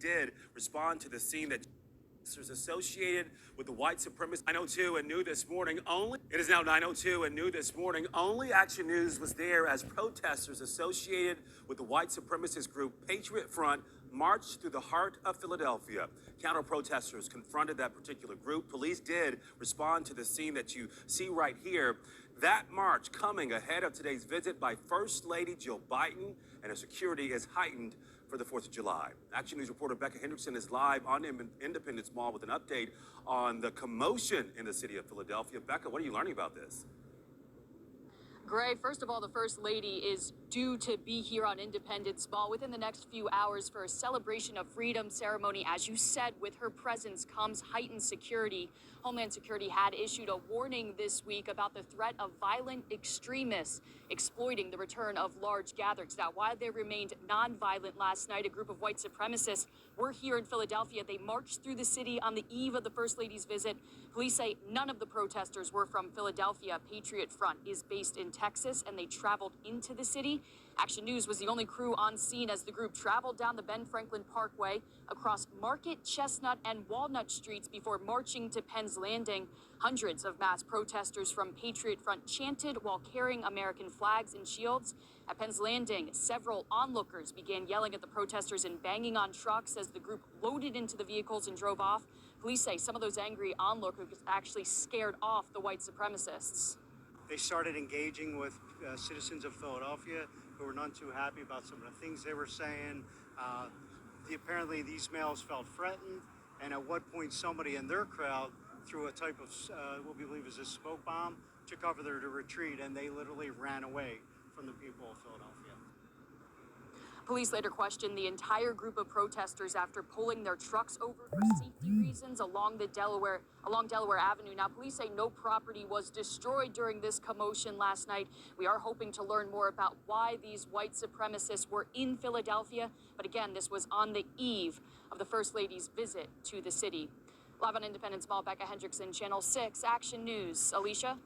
did respond to the scene that is associated with the white supremacist. 902 and new this morning only. It is now 902 and new this morning only. Action News was there as protesters associated with the white supremacist group Patriot Front marched through the heart of Philadelphia. Counter-protesters confronted that particular group. Police did respond to the scene that you see right here. That march coming ahead of today's visit by First Lady Jill Biden, and her security is heightened for the 4th of July. Action News reporter Becca Hendrickson is live on Independence Mall with an update on the commotion in the city of Philadelphia. Becca, what are you learning about this? Gray, first of all, the First Lady is due to be here on Independence Mall within the next few hours for a celebration of freedom ceremony. As you said, with her presence comes heightened security. Homeland Security had issued a warning this week about the threat of violent extremists exploiting the return of large gatherings. Now, while they remained nonviolent last night, a group of white supremacists were here in Philadelphia. They marched through the city on the eve of the First Lady's visit. Police say none of the protesters were from Philadelphia. Patriot Front is based in Texas, and they traveled into the city. Action News was the only crew on scene as the group traveled down the Ben Franklin Parkway, across Market, Chestnut, and Walnut Streets before marching to Penn's Landing. Hundreds of mass protesters from Patriot Front chanted while carrying American flags and shields. At Penn's Landing, several onlookers began yelling at the protesters and banging on trucks as the group loaded into the vehicles and drove off. Police say some of those angry onlookers actually scared off the white supremacists. They started engaging with citizens of Philadelphia who were none too happy about some of the things they were saying. Apparently these males felt threatened, and at one point somebody in their crowd threw a type of what we believe is a smoke bomb to cover their retreat, and they literally ran away from the people of Philadelphia. Police later questioned the entire group of protesters after pulling their trucks over for safety reasons along Delaware Avenue. Now, police say no property was destroyed during this commotion last night. We are hoping to learn more about why these white supremacists were in Philadelphia. But again, this was on the eve of the First Lady's visit to the city. Live on Independence Mall, Becca Hendrickson, Channel 6 Action News. Alicia?